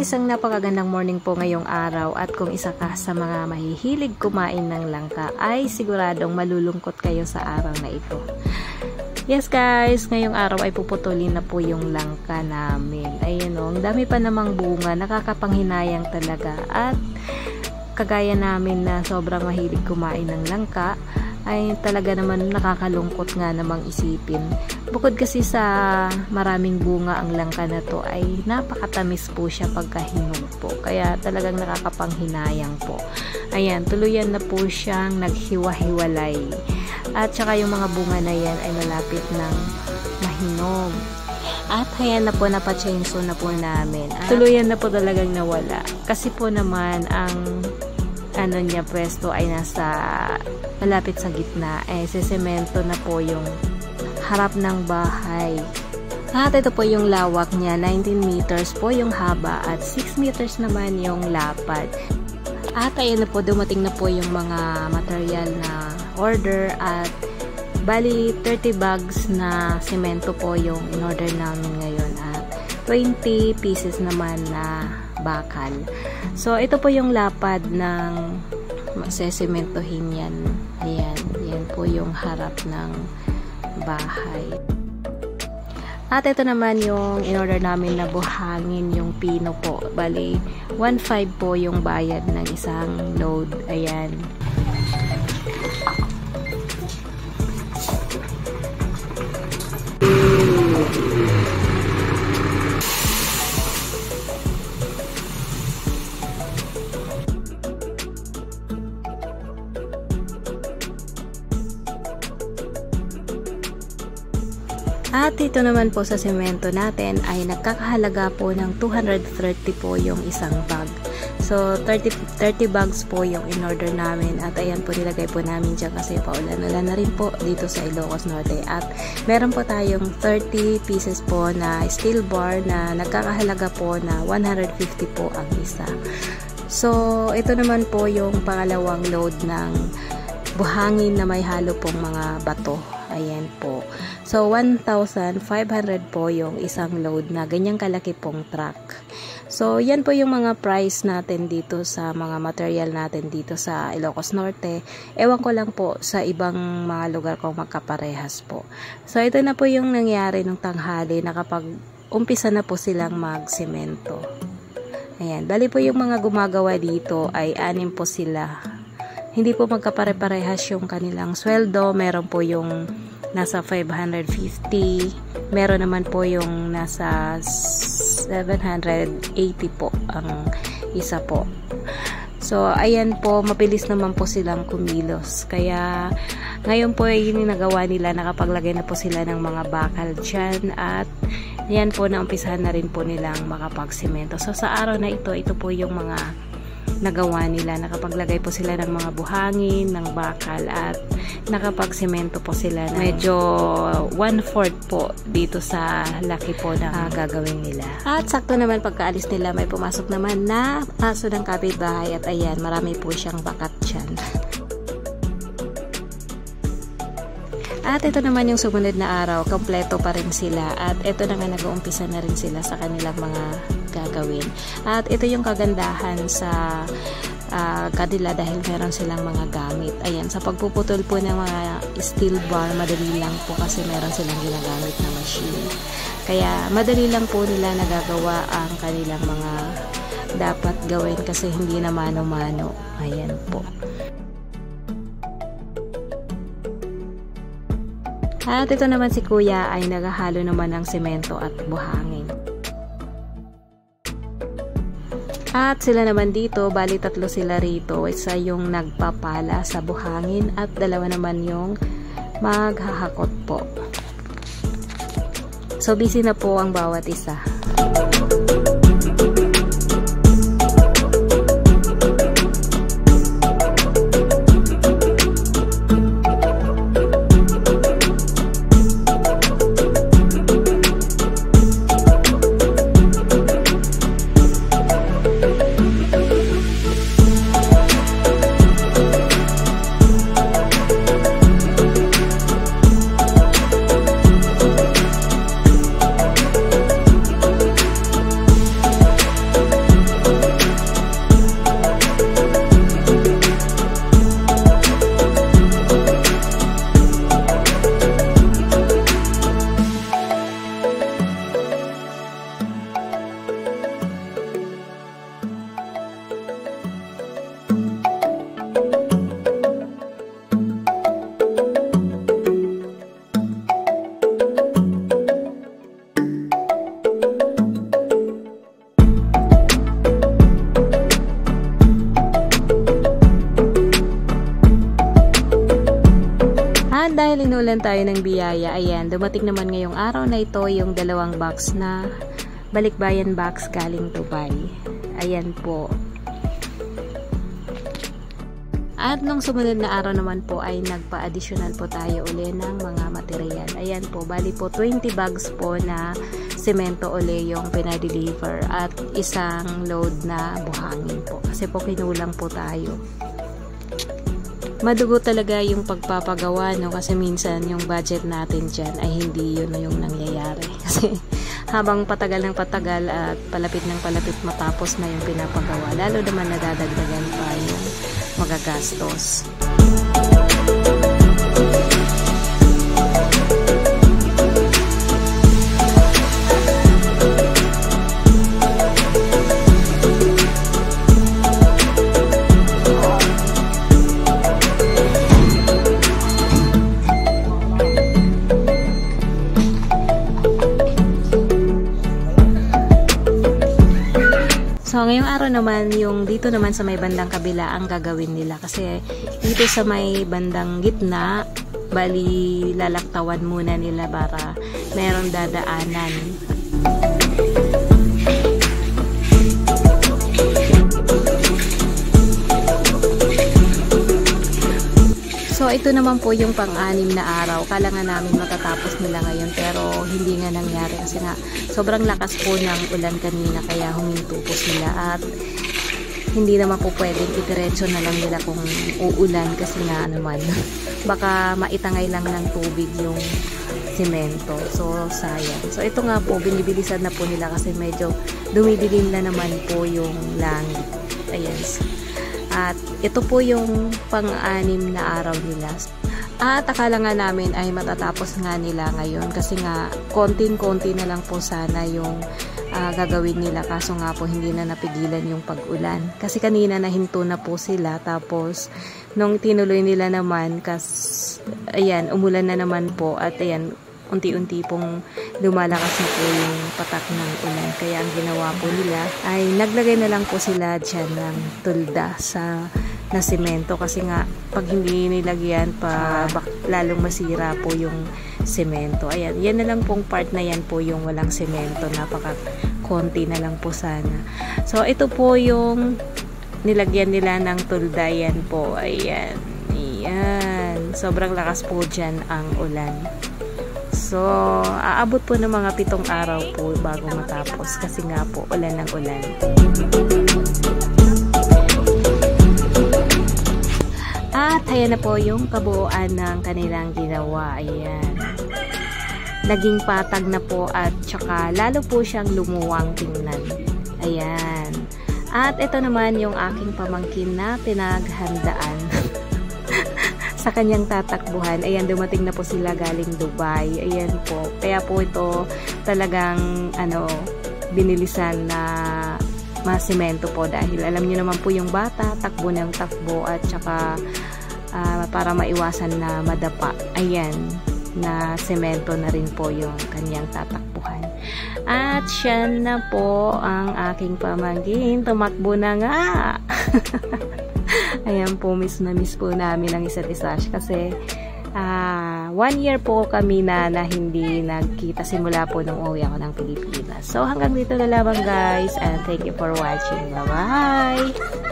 guys, ang napakagandang morning po ngayong araw at kung isa ka sa mga mahihilig kumain ng langka ay siguradong malulungkot kayo sa araw na ito. Yes guys, ngayong araw ay puputulin na po yung langka namin. Ayun o, ang dami pa namang bunga, nakakapanghinayang talaga. At kagaya namin na sobrang mahilig kumain ng langka, ay talaga naman nakakalungkot nga namang isipin. Bukod kasi sa maraming bunga ang langka na to ay napakatamis po siya pagkahinog po. Kaya talagang nakakapanghinayang po. Ayan, tuluyan na po siyang naghiwa-hiwalay. At saka yung mga bunga na yan ay malapit ng mahinog. At ayan na po, napachenso na po namin. At tuluyan na po talagang nawala. Kasi po naman ang ano niya pwesto ay nasa malapit sa gitna, sesemento na po yung harap ng bahay. At ito po yung lawak niya, 19 meters po yung haba at 6 meters naman yung lapad. At ayan na po, dumating na po yung mga material na order at bali 30 bags na semento po yung in-order namin ngayon at 20 pieces naman na bakal. So ito po yung lapad ng sesementohin yan. Ayan, yan po yung harap ng bahay. At ito naman yung in-order namin na buhangin, yung pino po. Bali, 1.5 po yung bayad ng isang load. Ayan. At ito naman po sa semento natin ay nagkakahalaga po ng 230 po yung isang bag. So 30 bags po yung in-order namin at ayan po nilagay po namin dyan kasi paulan-ulan na rin po dito sa Ilocos Norte. At meron po tayong 30 pieces po na steel bar na nagkakahalaga po na 150 po ang isa. So ito naman po yung pangalawang load ng buhangin na may halo pong mga bato. Ayan po. So, 1,500 po yung isang load na ganyang kalaki pong truck. So, yan po yung mga price natin dito sa mga material natin dito sa Ilocos Norte. Ewan ko lang po sa ibang mga lugar kung magkaparehas po. So, ito na po yung nangyari nung tanghali na kapag umpisa na po silang magsemento. Ayan. Bali po yung mga gumagawa dito ay 6 po sila. Hindi po magkapare-parehas yung kanilang sweldo. Meron po yung nasa 550. Meron naman po yung nasa 780 po ang isa po. So, ayan po, mabilis naman po silang kumilos. Kaya, ngayon po ay ginagawa nila, nakapaglagay na po sila ng mga bakal dyan at yan po, naumpisahan na rin po nilang makapagsemento. So, sa araw na ito po yung mga nagawa nila. Nakapaglagay po sila ng mga buhangin, ng bakal at nakapagsemento po sila na medyo 1/4 po dito sa laki po na gagawin nila. At sakto naman pagkaalis nila may pumasok naman na aso ng kapitbahay at ayan, marami po siyang bakat dyan. At ito naman yung sumunod na araw, kompleto pa rin sila at ito na nga nag-uumpisa na rin sila sa kanilang mga gagawin. At ito yung kagandahan sa kanila dahil meron silang mga gamit. Ayan, sa pagpuputol po ng mga steel bar, madali lang po kasi meron silang ginagamit na machine. Kaya madali lang po nila nagagawa ang kanilang mga dapat gawin kasi hindi na mano-mano. Ayan po. At ito naman si Kuya ay naghahalo naman ng semento at buhangin. At sila naman dito, bali 3 sila rito. Isa yung nagpapala sa buhangin at 2 naman yung maghahakot po. So busy na po ang bawat isa. dahil inulan tayo ng biyaya, ayan, dumating naman ngayong araw na ito yung 2 box na balikbayan box galing Dubai. Ayan po. At nung sumunod na araw naman po ay nagpa-additional po tayo uli ng mga material. Ayan po, bali po 20 bags po na semento uli yung pinadeliver at isang load na buhangin po. Kasi po kinulang po tayo. Madugo talaga yung pagpapagawa, no? Kasi minsan yung budget natin dyan ay hindi yun yung nangyayari. Kasi habang patagal ng patagal at palapit ng palapit matapos na yung pinapagawa, lalo naman nadadagdagan pa yung magagastos. So, ngayong araw naman, yung dito naman sa may bandang kabila ang gagawin nila. Kasi dito sa may bandang gitna, bali lalaktawan muna nila para meron dadaanan. So, ito naman po yung pang-anim na araw. Kala nga namin matatapos nila ngayon pero hindi nga nangyari kasi nga sobrang lakas po ng ulan kanina kaya huminto po sila at hindi naman po pwedeng itiretso na lang nila kung uulan kasi nga naman baka maitangay lang ng tubig yung simento. So, sayang. So, ito nga po, binibilisan na po nila kasi medyo dumidilim na naman po yung langit. Ayan. At ito po yung pang-anim na araw nila. At akala nga namin ay matatapos nga nila ngayon kasi nga konting-konti na lang po sana yung gagawin nila kaso nga po hindi na napigilan yung pag-ulan. Kasi kanina nahinto na po sila tapos nung tinuloy nila naman ayan, umulan na naman po at ayan, unti-unti pong lumalakas na po yung patak ng ulan. Kaya ang ginawa po nila ay naglagay na lang po sila dyan ng tulda na semento kasi nga pag hindi nilagyan pa lalong masira po yung semento. Ayan, yan na lang pong part na yan po yung walang semento. Napaka konti na lang po sana. So, ito po yung nilagyan nila ng tulda. Yan po. Ayan. Ayan. Sobrang lakas po dyan ang ulan. So, aabot po ng mga 7 araw po bago matapos kasi nga po ulan ng ulan. At ayan na po yung kabuuan ng kanilang ginawa. Ayan. Naging patag na po at tsaka lalo po siyang lumuwang tingnan. Ayan. At ito naman yung aking pamangkin na pinaghandaan sa kanyang tatakbuhan. Ayan, dumating na po sila galing Dubai. Ayan po. Kaya po ito talagang binilisan na masemento po dahil alam niyo naman po yung bata, takbo ng takbo at saka para maiwasan na madapa. Ayan, na semento na rin po yung kanyang tatakbuhan. At siya na po ang aking pamangkin. Tumakbo na nga! Ayan po, miss na miss po namin ang isa't isa kasi 1 year po kami na hindi nagkita simula po nung uwi ako ng Pilipinas. So hanggang dito na lamang guys and thank you for watching. Bye bye!